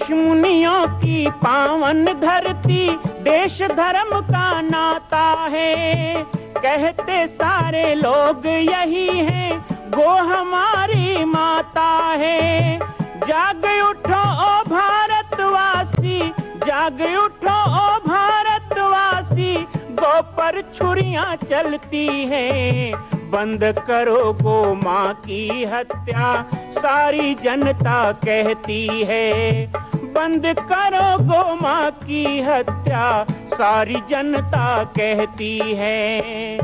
ऋषि मुनियों की पावन धरती, देश धर्म का नाता है। कहते सारे लोग यही हैं, गो हमारी माता है। जाग उठो ओ भारतवासी, जाग उठो ओ भारतवासी, गो पर छुरियां चलती हैं। बंद करो गो माँ की हत्या, सारी जनता कहती है। बंद करो गो माँ की हत्या, सारी जनता कहती है।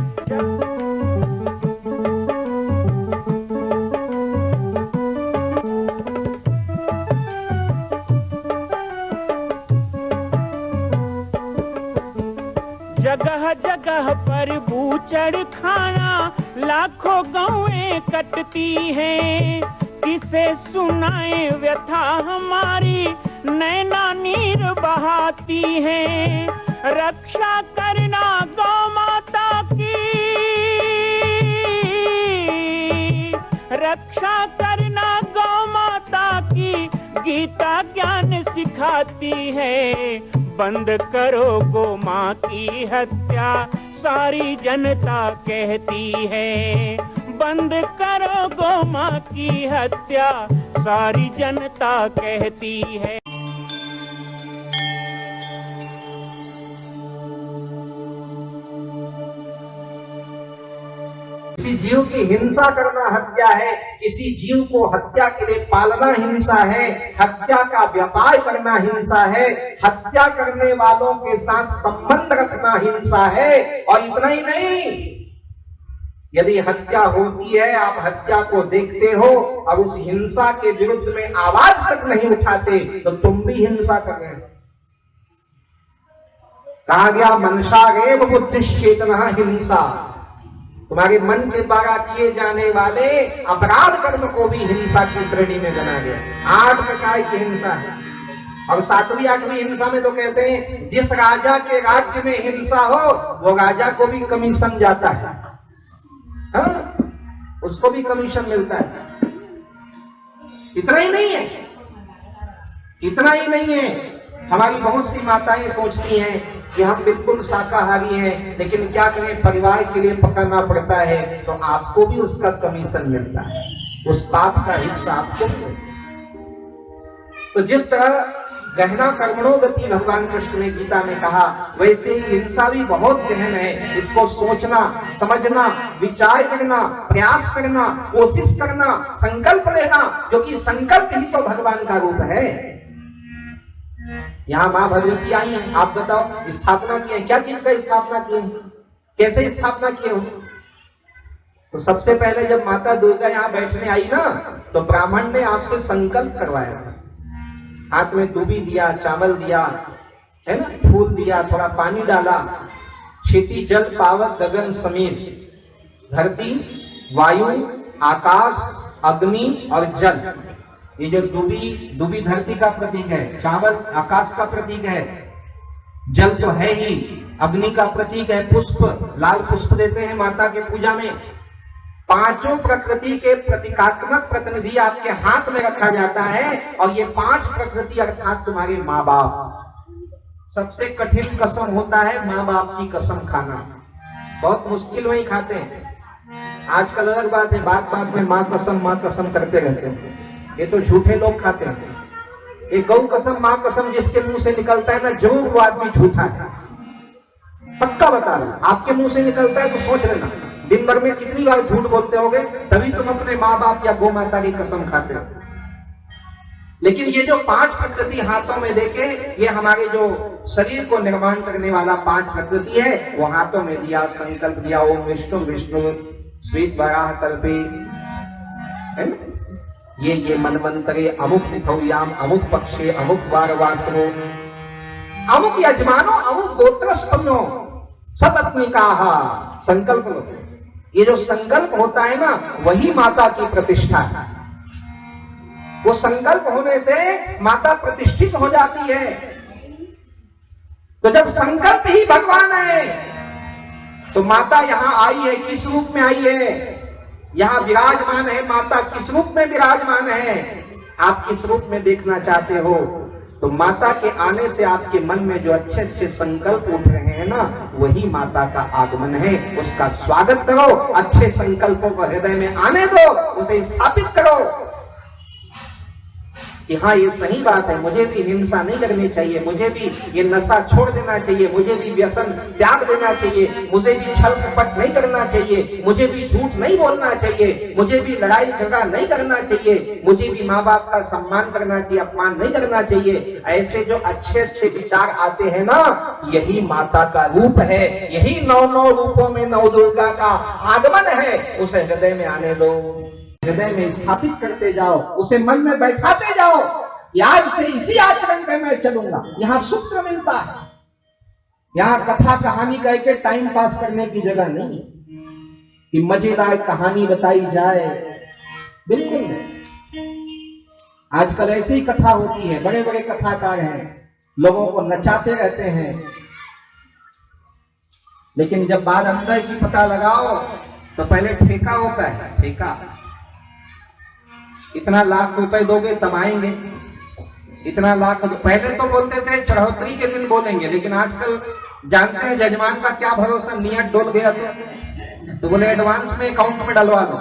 जगह जगह पर बूचड़ खाना, लाखों गौएं कटती हैं। किसे सुनाए व्यथा हमारी, नैना नीर बहाती हैं। रक्षा करना गौ माता की, रक्षा करना गौ माता की, गीता ज्ञान सिखाती है। बंद करो गो माँ की हत्या, सारी जनता कहती है। बंद करो गो माँ की हत्या, सारी जनता कहती है। किसी जीव की हिंसा करना हत्या है, किसी जीव को हत्या के लिए पालना हिंसा है, हत्या का व्यापार करना हिंसा है, हत्या करने वालों के साथ संबंध रखना हिंसा है। और इतना ही नहीं, यदि हत्या होती है, आप हत्या को देखते हो और उस हिंसा के विरुद्ध में आवाज तक नहीं उठाते, तो तुम भी हिंसा कर रहे हो। कहा गया मनसारेव बुद्धिश्चेतना हिंसा, तुम्हारे मन के द्वारा किए जाने वाले अपराध कर्म को भी हिंसा की श्रेणी में गिना गया। 8 प्रकार की हिंसा है। और 7वीं 8वीं हिंसा में तो कहते हैं, जिस राजा के राज्य में हिंसा हो वो राजा को भी कमीशन जाता है, हाँ? उसको भी कमीशन मिलता है। इतना ही नहीं है, इतना ही नहीं है, हमारी बहुत सी माताएं सोचती हैं कि हम बिल्कुल शाकाहारी हैं, लेकिन क्या करें, परिवार के लिए पकाना पड़ता है, तो आपको भी उसका कमीशन मिलता है, उस पाप का हिस्सा आपको मिलता। तो जिस तरह गहना कर्मणो गति भगवान कृष्ण ने गीता में कहा, वैसे ही हिंसा भी बहुत गहन है। इसको सोचना, समझना, विचार करना, प्रयास करना, कोशिश करना, संकल्प लेना, क्योंकि संकल्प ही तो भगवान का रूप है। यहाँ माँ भगवती आई है, आप बताओ स्थापना की है, क्या चीज का स्थापना की है, कैसे स्थापना की हो? तो सबसे पहले जब माता दुर्गा यहाँ बैठने आई ना, तो ब्राह्मण ने आपसे संकल्प करवाया था। हाथ में दूबी दिया, चावल दिया, है ना, फूल दिया, थोड़ा पानी डाला। क्षिति जल पावक गगन समीर, धरती, वायु, आकाश, अग्नि और जल। ये जो दूबी धरती का प्रतीक है, चावल आकाश का प्रतीक है, जल तो है ही, अग्नि का प्रतीक है, पुष्प, लाल पुष्प देते हैं माता के पूजा में। 5 प्रकृति के प्रतीकात्मक प्रतिनिधि आपके हाथ में रखा जाता है, और ये 5 प्रकृति अर्थात तुम्हारे माँ बाप। सबसे कठिन कसम होता है माँ बाप की कसम खाना, बहुत मुश्किल वही खाते हैं। आजकल अलग बात है, बात बात में माँ कसम करते रहते हैं, ये तो झूठे लोग खाते हैं। ये गौ कसम माँ कसम जिसके मुंह से निकलता है ना, जरूर वो आदमी झूठा है, पक्का बता रहा। आपके मुंह से निकलता है तो सोच लेना, दिन भर में कितनी बार झूठ बोलते होगे, तभी तुम अपने माँ बाप या गौ माता की कसम खाते हो। लेकिन ये जो 5 प्रकृति हाथों में देके, ये हमारे जो शरीर को निर्माण करने वाला 5 प्रकृति है, वो हाथों में दिया, संकल्प दिया, ओम विष्णु विष्णु श्वेत वराह कल्पे, है ना, ये मनवंतरे अमुक तिथौयाम अमुक पक्षे अमुक वारवासरो अमुक यजमानो अमुक गोत्रस्तम्नो सपत्निकाः। संकल्प लो। ये जो संकल्प होता है ना, वही माता की प्रतिष्ठा है। वो संकल्प होने से माता प्रतिष्ठित हो जाती है। तो जब संकल्प ही भगवान है, तो माता यहां आई है, किस रूप में आई है? यहां विराजमान है माता, किस रूप में विराजमान है? आप किस रूप में देखना चाहते हो? तो माता के आने से आपके मन में जो अच्छे अच्छे संकल्प उठ रहे हैं ना, वही माता का आगमन है। उसका स्वागत करो, अच्छे संकल्पों को हृदय में आने दो, उसे स्थापित करो कि हाँ ये सही बात है, मुझे भी हिंसा नहीं करनी चाहिए, मुझे भी ये नशा छोड़ देना चाहिए, मुझे भी व्यसन त्याग देना चाहिए, मुझे भी छल कपट नहीं करना चाहिए, मुझे भी झूठ नहीं बोलना चाहिए, मुझे भी लड़ाई झगड़ा नहीं करना चाहिए, मुझे भी माँ बाप का सम्मान करना चाहिए, अपमान नहीं करना चाहिए। ऐसे जो अच्छे अच्छे विचार आते हैं ना, यही माता का रूप है, यही नौ नौ रूपों में नव दुर्गा का आगमन है। उसे हृदय में आने दो, हृदय में स्थापित करते जाओ, उसे मन में बैठाते जाओ कि आज से इसी आचरण पे मैं चलूंगा। यहाँ सूत्र मिलता है, यहाँ कथा कहानी कह के टाइम पास करने की जगह नहीं कि मजेदार कहानी बताई जाए, बिल्कुल नहीं। आजकल ऐसी ही कथा होती है, बड़े बड़े कथाकार हैं, लोगों को नचाते रहते हैं, लेकिन जब बात अंदर की पता लगाओ तो पहले ठेका होता है। ठेका, इतना लाख रुपए दोगे तब आएंगे, इतना लाख। पहले तो बोलते थे चढ़ोतरी के दिन बोलेंगे, लेकिन आजकल जानते हैं जजमान का क्या भरोसा, नियत डोल गया तो बोले एडवांस में अकाउंट में डलवा दो।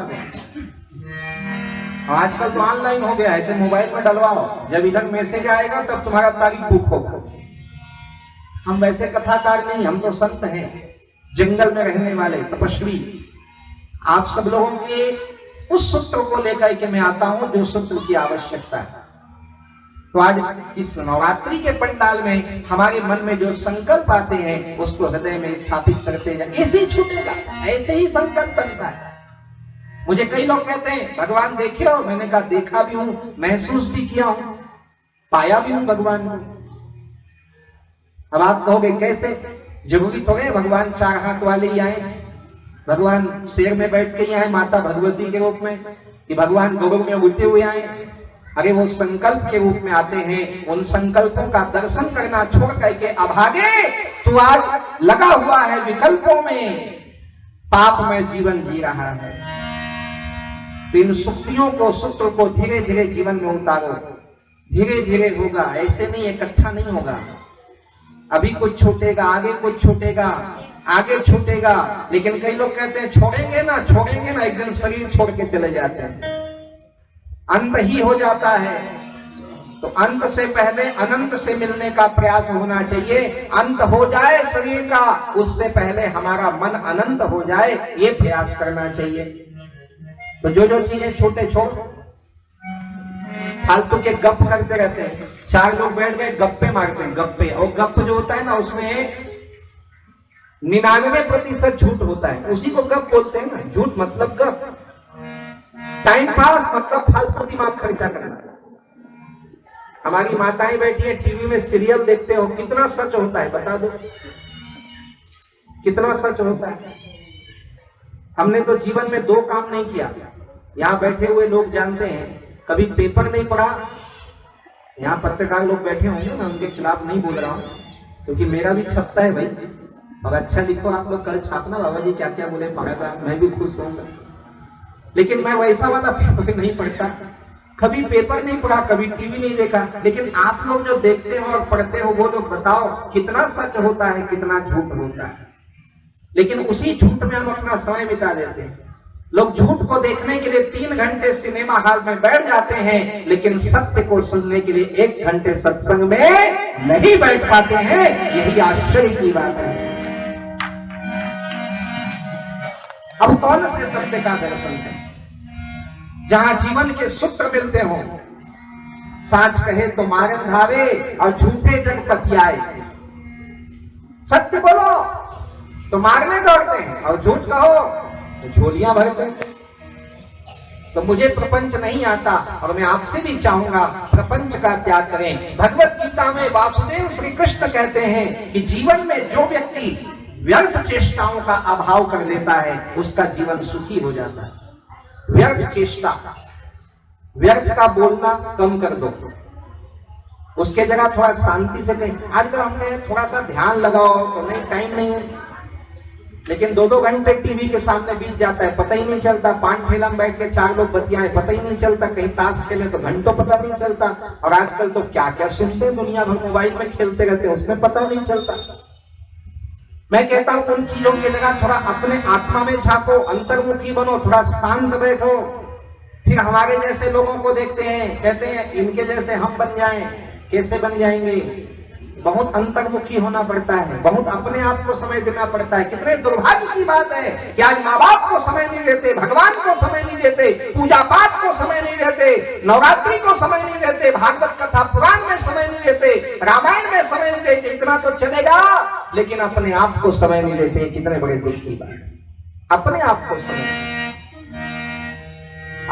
आजकल तो ऑनलाइन हो गया, ऐसे मोबाइल में डलवाओ, जब इधर मैसेज आएगा तब तुम्हारा तारीख बुक होगा। हम वैसे कथाकार नहीं, हम तो संत हैं, जंगल में रहने वाले तपस्वी। आप सब लोगों के उस सूत्र को लेकर के मैं आता हूं जो सूत्र की आवश्यकता है। तो आज इस नवरात्रि के पंडाल में हमारे मन में जो संकल्प आते हैं उसको हृदय में स्थापित करते हैं, ऐसे ही छूटेगा, ऐसे ही संकल्प बनता है। मुझे कई लोग कहते हैं भगवान देखे हो, मैंने कहा देखा भी हूं, महसूस भी किया हूं, पाया भी हूं भगवान को। अब आप कहोगे कैसे, जरूरी थोड़े है भगवान चार हाथ वाले ही आए, भगवान शेर में बैठ के ही आए माता भगवती के रूप में, कि भगवान गौरव में उड़ते हुए आए। अरे वो संकल्प के रूप में आते हैं, उन संकल्पों का दर्शन करना छोड़ करके अब आगे तू आज लगा हुआ है विकल्पों में, पाप में जीवन जी रहा है। तो इन सुक्तियों को, सूत्र को धीरे धीरे जीवन में उतारो, धीरे धीरे होगा, ऐसे नहीं इकट्ठा नहीं होगा। अभी कुछ छूटेगा, आगे कुछ छूटेगा, आगे छूटेगा। लेकिन कई लोग कहते हैं छोड़ेंगे ना, छोड़ेंगे ना, एक दिन शरीर छोड़ के चले जाते हैं, अंत ही हो जाता है। तो अंत से पहले अनंत से मिलने का प्रयास होना चाहिए। अंत हो जाए शरीर का, उससे पहले हमारा मन अनंत हो जाए, ये प्रयास करना चाहिए। तो जो जो चीजें छोटे छोड़, फालतू के गप करते रहते हैं। चार लोग बैठ गए गप्पे मारते हैं, गप्पे, और गप जो होता है ना उसमें 99% झूठ होता है, उसी को गप बोलते हैं ना। झूठ मतलब गप, टाइम पास मतलब फालतू दिमाग खर्चा करना। हमारी माताएं बैठी है टीवी में सीरियल देखते हो, कितना सच होता है बता दो, कितना सच होता है। हमने तो जीवन में 2 काम नहीं किया, यहां बैठे हुए लोग जानते हैं। कभी पेपर नहीं पढ़ा, यहाँ पत्रकार लोग बैठे होंगे, मैं उनके खिलाफ नहीं बोल रहा हूँ, क्योंकि मेरा भी छपता है भाई, और अच्छा लिखो आप लोग, कल छापना बाबा जी क्या क्या बोले पढ़ा, मैं भी खुश होऊंगा। लेकिन मैं वैसा वाला पेपर नहीं पढ़ता, कभी पेपर नहीं पढ़ा, कभी टीवी नहीं देखा। लेकिन आप लोग जो देखते हो और पढ़ते हो वो लोग बताओ कितना सच होता है, कितना झूठ होता है। लेकिन उसी झूठ में हम अपना समय बिता देते हैं। लोग झूठ को देखने के लिए 3 घंटे सिनेमा हॉल में बैठ जाते हैं, लेकिन सत्य को सुनने के लिए 1 घंटे सत्संग में नहीं बैठ पाते हैं। यही आश्चर्य की बात है। अब कौन से सत्य का दर्शन है जहां जीवन के सूत्र मिलते हो। साच कहे तो मारन धावे और झूठे जग पतियाए। सत्य बोलो तो मारने दौड़ते हैं, और झूठ कहो तो झोलियां भरते हैं। तो मुझे प्रपंच नहीं आता, और मैं आपसे भी चाहूंगा प्रपंच का त्याग करें। भगवत गीता में वासुदेव श्री कृष्ण कहते हैं कि जीवन में जो व्यक्ति व्यर्थ चेष्टाओं का अभाव कर लेता है उसका जीवन सुखी हो जाता है। व्यर्थ चेष्टा, व्यर्थ का बोलना कम कर दो, उसके जगह थोड़ा शांति से कहें। आजकल हमने थोड़ा सा ध्यान लगाओ, तो नहीं टाइम नहीं है, लेकिन 2-2 घंटे टीवी के सामने बीत जाता है, पता ही नहीं चलता। पान ठेला में बैठ के 4 लोग बतियाएं, पता ही नहीं चलता। कहीं ताश खेले तो घंटों पता नहीं चलता। और आजकल तो क्या क्या सुनते हैं, दुनिया भर मोबाइल में खेलते रहते हैं, उसमें पता नहीं चलता। मैं कहता हूं उन चीजों की जगह थोड़ा अपने आत्मा में झांको, अंतर्मुखी बनो, थोड़ा शांत बैठो। फिर हमारे जैसे लोगों को देखते हैं, कहते हैं इनके जैसे हम बन जाएं। कैसे बन जाएंगे? बहुत अंतर्मुखी होना पड़ता है, बहुत अपने आप को समय देना पड़ता है। कितने दुर्भाग्य की बात है कि आज माँ बाप को समय नहीं देते, भगवान को समय नहीं देते, पूजा पाठ को समय नहीं देते, नवरात्रि को समय नहीं देते, भागवत कथा पुराण में समय नहीं देते, रामायण में समय नहीं देते। इतना तो चलेगा, लेकिन अपने आप को समय नहीं देते। कितने बड़े दुख की बात है। अपने आप को समय,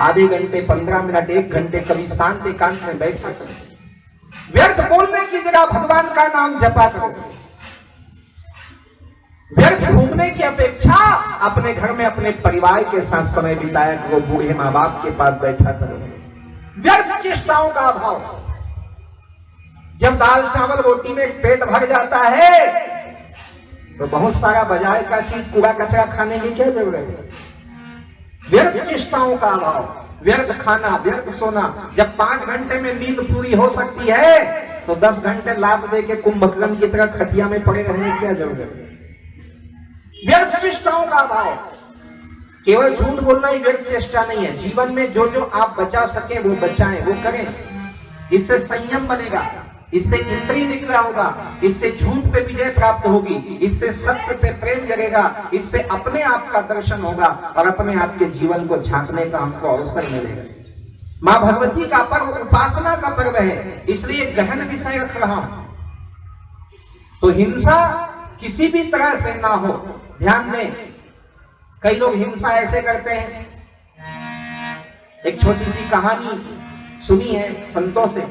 आधे घंटे, 15 मिनट, 1 घंटे कभी शांत एकांत में बैठा करें। व्यर्थ बोलने की जगह भगवान का नाम जपा करो। व्यर्थ घूमने की अपेक्षा अपने घर में अपने परिवार के साथ समय बिताया करो, बूढ़े माँ बाप के पास बैठा करो। व्यर्थ चेष्टाओं का अभाव। जब दाल चावल रोटी में पेट भर जाता है तो बहुत सारा बाजार का चीज कूड़ा कचरा खाने की क्या जरूरत है? व्यर्थ चेष्टाओं का अभाव, व्यर्थ खाना, व्यर्थ सोना। जब 5 घंटे में नींद पूरी हो सकती है तो 10 घंटे लात दे के कुंभकर्ण की तरह खटिया में पड़े रहने की क्या जरूरत है? व्यर्थ चेष्टाओं का अभाव। केवल झूठ बोलना ही व्यर्थ चेष्टा नहीं है। जीवन में जो जो आप बचा सके वो बचाएं, वो करें। इससे संयम बनेगा, इससे इंद्रिय निग्रह होगा, इससे झूठ पे विजय प्राप्त होगी, इससे सत्य पे प्रेम जगेगा, इससे अपने आप का दर्शन होगा और अपने आप के जीवन को झांकने का हमको अवसर मिलेगा। मां भगवती का पर्व उपासना का पर्व है, इसलिए गहन विषय रख रहा हूं। तो हिंसा किसी भी तरह से ना हो, ध्यान दें। कई लोग हिंसा ऐसे करते हैं। एक छोटी सी कहानी सुनी है संतों से,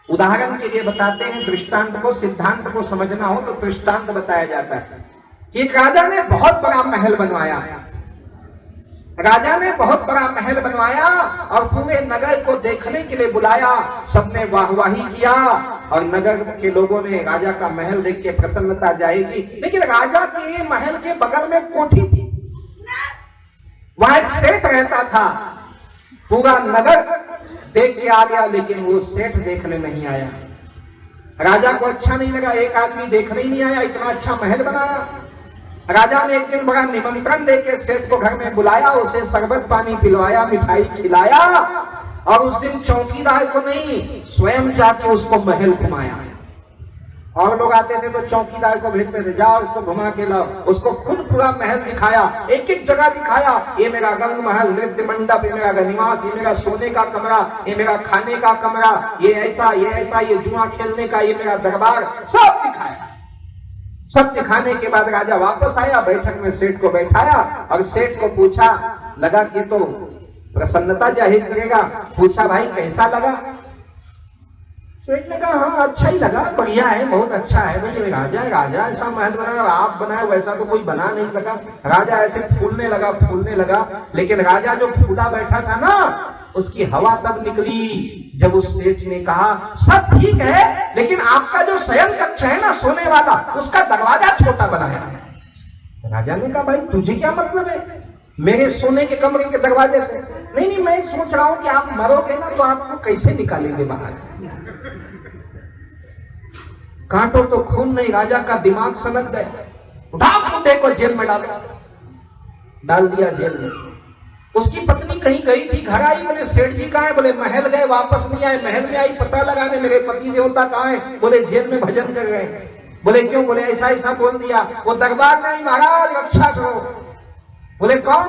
उदाहरण के लिए बताते हैं। दृष्टांत को, सिद्धांत को समझना हो तो दृष्टांत बताया जाता है कि एक राजा ने बहुत बड़ा महल बनवाया। राजा ने बहुत बड़ा महल बनवाया और पूरे नगर को देखने के लिए बुलाया। सबने वाहवाही किया और नगर के लोगों ने राजा का महल देख के प्रसन्नता जाएगी। लेकिन राजा के महल के बगल में कोठी थी, वहां एक सेठ रहता था। पूरा नगर देख के आ गया, लेकिन वो सेठ देखने नहीं आया। राजा को अच्छा नहीं लगा, एक आदमी देखने ही नहीं आया, इतना अच्छा महल बनाया। राजा ने एक दिन बड़ा निमंत्रण देके सेठ को घर में बुलाया, उसे शरबत पानी पिलवाया, मिठाई खिलाया और उस दिन चौकीदार को नहीं, स्वयं जाके उसको महल घुमाया। और लोग आते थे तो चौकीदार को भेजते थे, जाओ इसको घुमा के लाओ। उसको खुद पूरा महल दिखाया, एक एक जगह दिखाया। ये मेरा रंग महल, नृत्य मंडप, ये मेरा निवास, ये मेरा सोने का कमरा, ये मेरा खाने का कमरा, ये ऐसा, ये जुआ खेलने का, ये मेरा दरबार, सब दिखाया। सब दिखाने के बाद राजा वापस आया, बैठक में सेठ को बैठाया और सेठ को पूछा, लगा कि तो प्रसन्नता जाहिर करेगा, पूछा भाई कैसा लगा? सेठ ने कहा हाँ अच्छा ही लगा, बढ़िया है, बहुत अच्छा है। भाई राजा ऐसा महल बनाया, आप बनाए वैसा तो कोई बना नहीं सका। राजा ऐसे फूलने लगा। लेकिन राजा जो फूला बैठा था ना, उसकी हवा तब निकली जब उस सेठ ने कहा सब ठीक है, लेकिन आपका जो शयन कक्ष है ना सोने वाला, उसका दरवाजा छोटा बनाया है। राजा ने कहा भाई तुझे क्या मतलब है मेरे सोने के कमरे के दरवाजे से? नहीं, मैं सोच रहा हूं कि आप मरोगे ना तो आपको कैसे निकालेंगे बाहर? कांटो तो खून नहीं, राजा का दिमाग सनक गए। उठा मुंडे को जेल में डाल दिया जेल में। उसकी पत्नी कहीं गई थी, घर आई, बोले सेठ जी कहाँ है? बोले महल गए, वापस नहीं आए। महल में आई पता लगाने, मेरे पति देवता कहाँ है? बोले जेल में भजन कर गए। बोले क्यों? बोले ऐसा ऐसा बोल दिया। वो दरबार नहीं महाराज रक्षा करो। बोले कौन?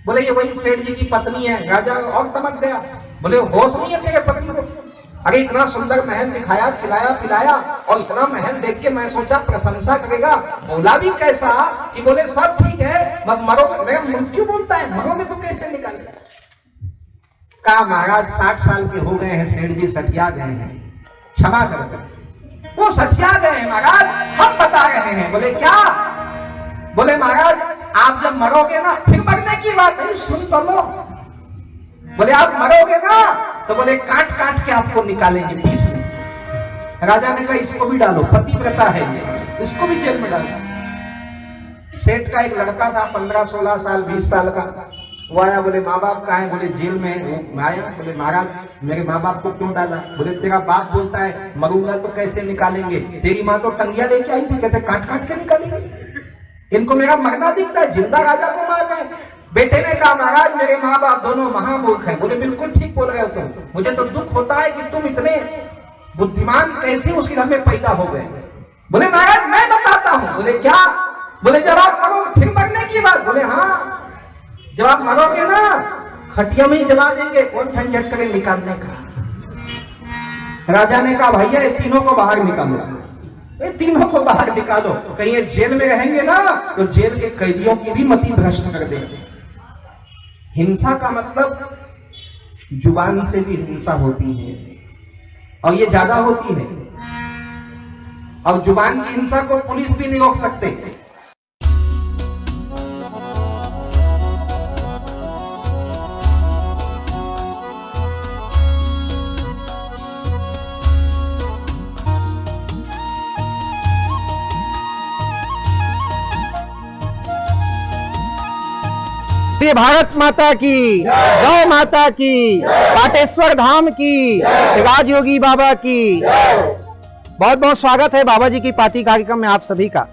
बोले ये वही सेठ जी की पत्नी है। राजा और समझ गया, बोले होश नहीं है तेरे पति को? अरे इतना सुंदर महल दिखाया, खिलाया पिलाया, और इतना महल देख के मैं सोचा प्रशंसा करेगा। बोला भी कैसा कि बोले सब ठीक है, मत मरो। मैं मृत्यु बोलता है, मरोगे तो कैसे निकालेगा? कहा महाराज 60 साल के हो गए हैं, सेठ जी सठिया गए हैं, क्षमा कर। वो सठिया गए हैं महाराज, हम बता रहे हैं। बोले क्या? बोले महाराज आप जब मरोगे ना, फिर मरने की बात है, सुन तो लो। बोले आप मरोगे ना तो बोले काट काट के आपको निकालेंगे पीस में। राजा ने कहा इसको भी डालो, पतिव्रता है ये, इसको भी जेल में डालो। सेठ का एक लड़का था 15-16 साल 20 साल का। वो आया, बोले माँ बाप कहाँ है? बोले जेल में। मैं आया, बोले महाराज मेरे माँ बाप को क्यों डाला? बोले तेरा बाप बोलता है मरूंगा तो कैसे निकालेंगे, तेरी माँ तो टंगिया लेके आई थी, कहते काट काट के निकालेंगे, इनको मेरा मरना दिखता है, जिंदा राजा को मार गए। बेटे ने कहा महाराज मेरे माँ बाप दोनों महामूर्ख हैं। बोले बिल्कुल ठीक बोल रहे हो तुम, मुझे तो दुख होता है कि तुम इतने बुद्धिमान कैसे उसी घर में पैदा हो गए। बोले महाराज मैं बताता हूँ। बोले क्या? बोले जब आप मरो फिर मरने की बात? बोले हाँ, जब आप मरोगे ना खटिया में ही जला देंगे, कौन झंझट करे निकालने का। राजा ने कहा भैया ये तीनों को बाहर निकालो, ये तीनों को बाहर निकालो, कहीं ये जेल में रहेंगे ना तो जेल के कैदियों की भी मति भ्रष्ट कर देंगे। हिंसा का मतलब जुबान से भी हिंसा होती है और ये ज्यादा होती है, और जुबान की हिंसा को पुलिस भी नहीं रोक सकते। भारत माता की, गौ माता की, पाटेश्वर धाम की, शिवाज योगी बाबा की। बहुत बहुत स्वागत है बाबा जी की पाती कार्यक्रम में आप सभी का।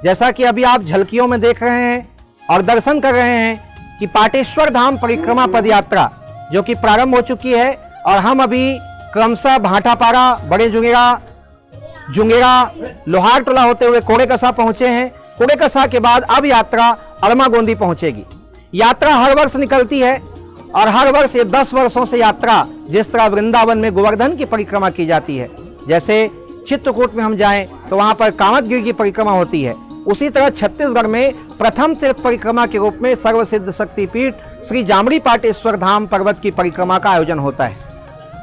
जैसा कि अभी आप झलकियों में देख रहे हैं और दर्शन कर रहे हैं कि पाटेश्वर धाम परिक्रमा पद यात्रा जो कि प्रारंभ हो चुकी है, और हम अभी क्रमशः भाटापारा, बड़े जुंगेरा, लोहार टोला होते हुए कोड़ेकसा पहुंचे हैं। कोड़ेकसा के बाद अब यात्रा अरमा गोंदी पहुंचेगी। यात्रा हर वर्ष निकलती है और हर वर्ष ये 10 वर्षों से यात्रा, जिस तरह वृंदावन में गोवर्धन की परिक्रमा की जाती है, जैसे चित्रकूट में हम जाएं तो वहां पर कामतगिरी की परिक्रमा होती है, उसी तरह छत्तीसगढ़ में प्रथम तीर्थ परिक्रमा के रूप में सर्वसिद्ध शक्तिपीठ श्री जामड़ी पाटेश्वर धाम पर्वत की परिक्रमा का आयोजन होता है।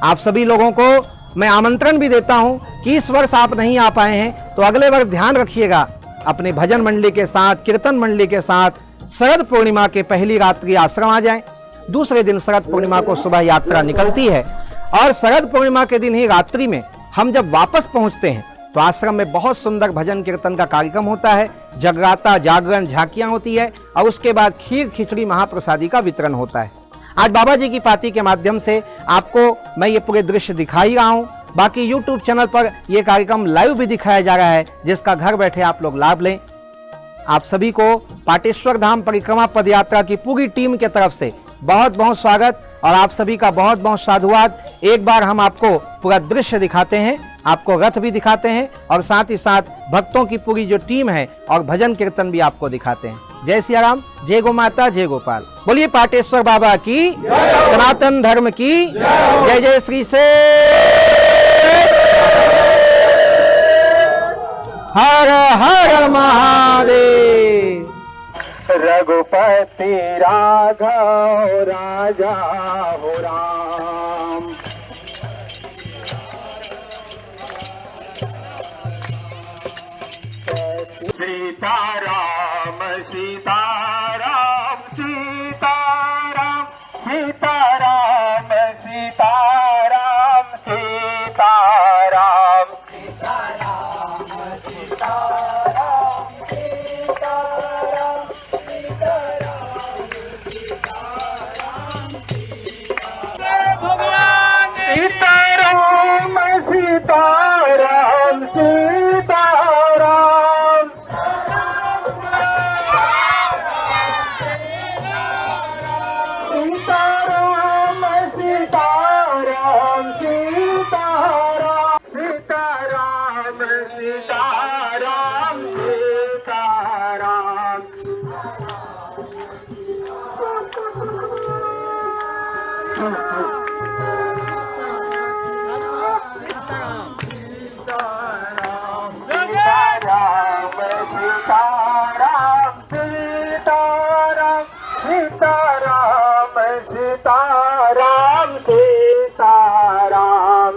आप सभी लोगों को मैं आमंत्रण भी देता हूं कि इस वर्ष आप नहीं आ पाए हैं तो अगले वर्ष ध्यान रखिएगा, अपने भजन मंडली के साथ, कीर्तन मंडली के साथ शरद पूर्णिमा के पहली रात्रि आश्रम आ जाएं। दूसरे दिन शरद पूर्णिमा को सुबह यात्रा निकलती है और शरद पूर्णिमा के दिन ही रात्रि में हम जब वापस पहुंचते हैं तो आश्रम में बहुत सुंदर भजन कीर्तन का कार्यक्रम होता है, जगराता, जागरण, झांकियां होती है और उसके बाद खीर खिचड़ी महाप्रसादी का वितरण होता है। आज बाबा जी की पाती के माध्यम से आपको मैं ये पूरे दृश्य दिखा ही रहा हूँ। बाकी YouTube चैनल पर यह कार्यक्रम लाइव भी दिखाया जा रहा है, जिसका घर बैठे आप लोग लाभ लें। आप सभी को पाटेश्वर धाम परिक्रमा पदयात्रा की पूरी टीम के तरफ से बहुत बहुत स्वागत और आप सभी का बहुत बहुत साधुवाद। एक बार हम आपको पूरा दृश्य दिखाते हैं, आपको रथ भी दिखाते हैं और साथ ही साथ भक्तों की पूरी जो टीम है और भजन कीर्तन भी आपको दिखाते हैं। जय सिया राम, जय गो माता, जय गोपाल। बोलिए पाटेश्वर बाबा की, सनातन धर्म की जय। जय श्री से हर हर महादेव। रघुपति राघव राजा हो राम, सीताराम सीताराम सीताराम सीताराम सीताराम सीताराम सीताराम सीताराम सीताराम सीताराम सीताराम सीताराम सीताराम सीताराम सीताराम सीताराम सीताराम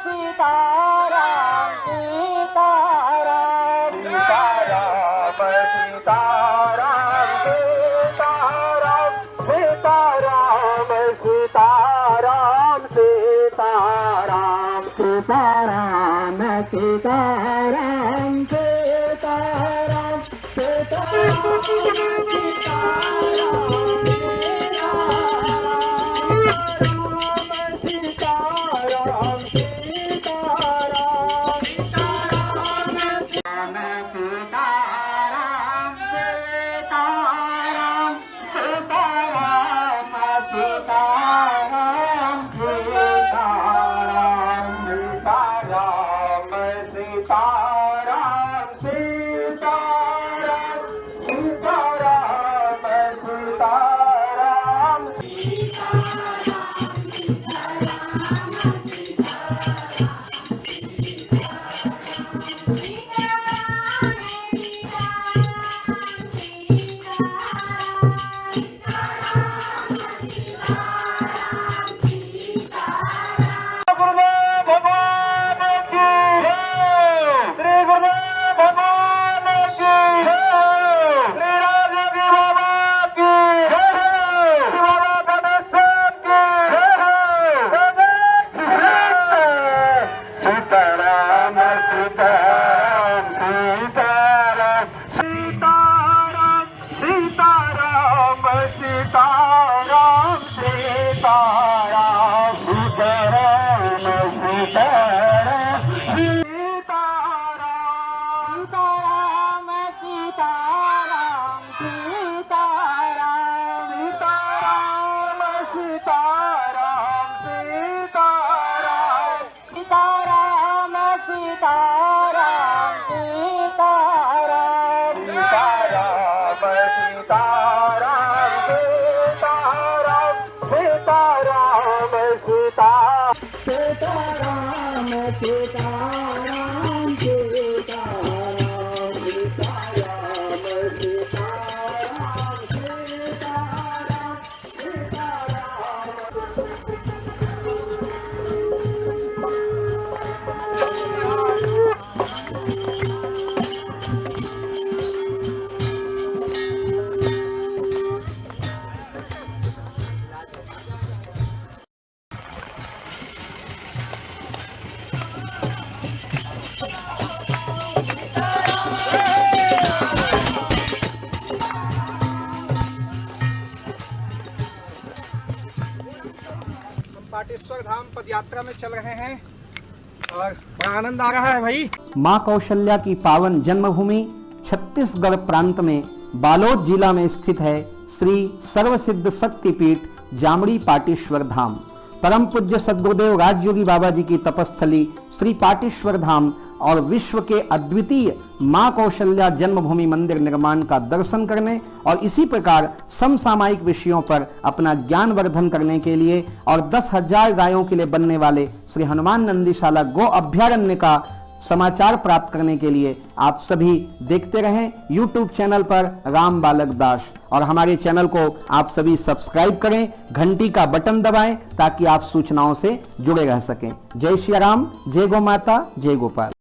सीताराम सीताराम सीताराम सीताराम सीताराम सीताराम सीताराम सीताराम सीताराम सीताराम पाटेश्वर धाम पद यात्रा में चल रहे हैं और बड़ा आनंद आ रहा है भाई। मां कौशल्या की पावन जन्मभूमि छत्तीसगढ़ प्रांत में बालोद जिला में स्थित है श्री सर्वसिद्ध शक्तिपीठ जामड़ी पाटेश्वर धाम। परम पूज्य सद्गुरुदेव राजयोगी बाबा जी की तपस्थली श्री पाटेश्वर धाम और विश्व के अद्वितीय मां कौशल्या जन्मभूमि मंदिर निर्माण का दर्शन करने और इसी प्रकार समसामयिक विषयों पर अपना ज्ञान वर्धन करने के लिए और 10,000 गायों के लिए बनने वाले श्री हनुमान नंदीशाला गो अभ्यारण्य का समाचार प्राप्त करने के लिए आप सभी देखते रहें YouTube चैनल पर राम बालक दास, और हमारे चैनल को आप सभी सब्सक्राइब करें, घंटी का बटन दबाएं ताकि आप सूचनाओं से जुड़े रह सकें। जय श्री राम, जय गौ माता, जय गोपाल।